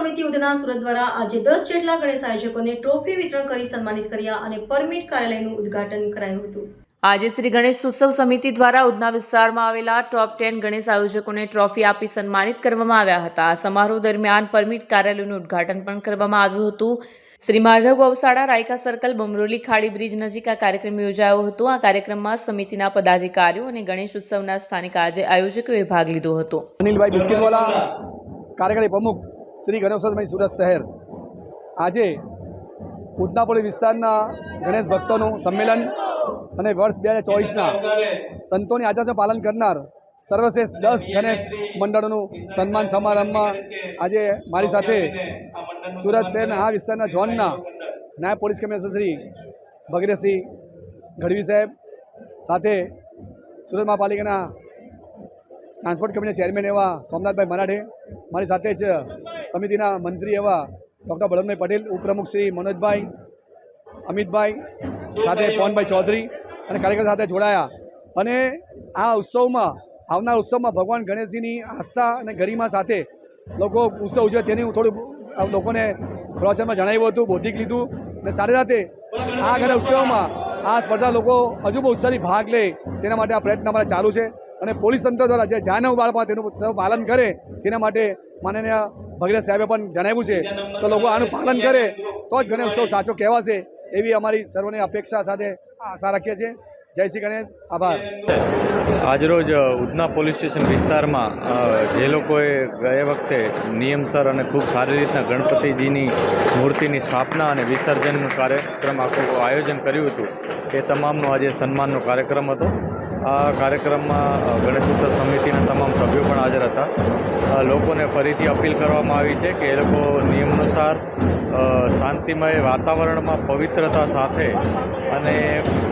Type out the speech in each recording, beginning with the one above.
સમિતિ ઉધના સુરત દ્વારા આજે 10 જેટલા ગણેશ આયોજકોને ટ્રોફી વિતરણ કરી સન્માનિત કર્યા અને પરમિટ કાર્યાલયનું ઉદ્ઘાટન કરાયું હતું। આજે શ્રી ગણેશ ઉત્સવ સમિતિ દ્વારા ઉધના વિસ્તારમાં આવેલા ટોપ 10 ગણેશ આયોજકોને ટ્રોફી આપી સન્માનિત કરવામાં આવ્યા હતા। આ સમારોહ દરમિયાન પરમિટ કાર્યાલયનું ઉદ્ઘાટન પણ કરવામાં આવ્યું હતું। શ્રી માધવ ગૌશાળા રાયકા સર્કલ બમરોલી ખાડી બ્રિજ નજીક આ કાર્યક્રમ યોજાયો હતો। આ કાર્યક્રમમાં સમિતિના પદાધિકારીઓ અને ગણેશ ઉત્સવના સ્થાનિક આયોજકોએ ભાગ લીધો હતો। અનિલભાઈ બિસ્કિટવાલા કાર્યકારી પ્રમુખ શ્રી ગણેશ ઉત્સવ સુરત શહેર આજે ઉધના પોલીસ વિસ્તારના ગણેશ ભક્તોનું સંમેલન અને વર્ષ 2024ના સંતોની આચાર્યનું પાલન કરનાર સર્વશ્રેષ્ઠ 10 ગણેશ મંડળોનું સન્માન સમારંભમાં આજે મારી સાથે સુરત શહેરના આ વિસ્તારના ઝોનના નાયબ પોલીસ કમિશનર શ્રી ભગીરથસિંહ ગઢવી સાહેબ સાથે સુરત મહાપાલિકાના ટ્રાન્સપોર્ટ કમિટીના ચેરમેન એવા સોમનાથભાઈ મરાઠે, મારી સાથે જ સમિતિના મંત્રી એવા ડૉક્ટર બળવંતભાઈ પટેલ, ઉપપ્રમુખ શ્રી મનોજભાઈ, અમિતભાઈ, સાથે પવનભાઈ ચૌધરી અને કાર્યકર સાથે જોડાયા અને આ ઉત્સવમાં આવનાર ઉત્સવમાં ભગવાન ગણેશજીની આસ્થા અને ગરિમા સાથે લોકો ઉત્સવ ઉજવે તેની હું થોડું લોકોને પ્રવચનમાં જણાવ્યું હતું, બૌદ્ધિક લીધું અને સાથે સાથે આ ગણેશ ઉત્સવમાં આ સ્પર્ધા લોકો હજુ બહુ ઉત્સાહથી ભાગ લે તેના માટે આ પ્રયત્ન અમારા ચાલુ છે અને પોલીસ તંત્ર દ્વારા જે જાનવ બાળમાં તેનું પાલન કરે તેના માટે માનનીય ભગીરથ સાહેબે પણ જણાવ્યું છે તો લોકો આનું પાલન કરે તો જ ગણેશ ઉત્સવ સાચો કહેવાશે એવી અમારી સર્વની અપેક્ષા સાથે આશા રાખીએ છીએ। જય શ્રી ગણેશ, આભાર। આજરોજ ઉધના પોલીસ સ્ટેશન વિસ્તારમાં જે લોકોએ ગયા વખતે નિયમસર અને ખૂબ સારી રીતના ગણપતિજીની મૂર્તિની સ્થાપના અને વિસર્જનનું કાર્યક્રમ આખું આયોજન કર્યું હતું એ તમામનો આજે સન્માનનો કાર્યક્રમ હતો। આ કાર્યક્રમમાં ગણેશ ઉત્સવ સમિતિના તમામ સભ્યો પણ હાજર હતા। લોકોને ફરીથી અપીલ કરવામાં આવી છે કે એ લોકો નિયમ અનુસાર શાંતિમય વાતાવરણમાં પવિત્રતા સાથે અને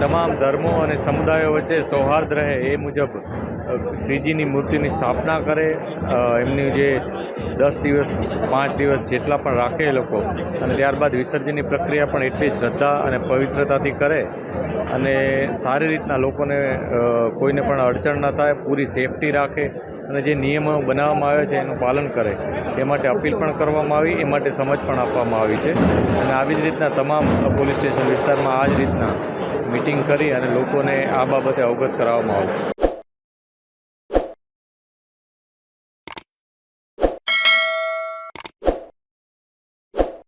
તમામ ધર્મો અને સમુદાયો વચ્ચે સૌહાર્દ રહે એ મુજબ શ્રીજીની મૂર્તિની સ્થાપના કરે, એમની જે 10 દિવસ 5 દિવસ જેટલા પણ રાખે એ લોકો અને ત્યારબાદ વિસર્જનની પ્રક્રિયા પણ એટલી શ્રદ્ધા અને પવિત્રતાથી કરે અને સારી રીતના લોકોને કોઈને પણ અડચણ ન થાય, પૂરી સેફટી રાખે અને જે નિયમો બનાવવામાં આવ્યા છે એનું પાલન કરે એ માટે અપીલ પણ કરવામાં આવી, એ માટે સમજ પણ આપવામાં આવી છે અને આવી જ રીતના તમામ પોલીસ સ્ટેશન વિસ્તારમાં આ જ રીતના મિટિંગ કરી અને લોકોને આ બાબતે અવગત કરાવવામાં આવશે।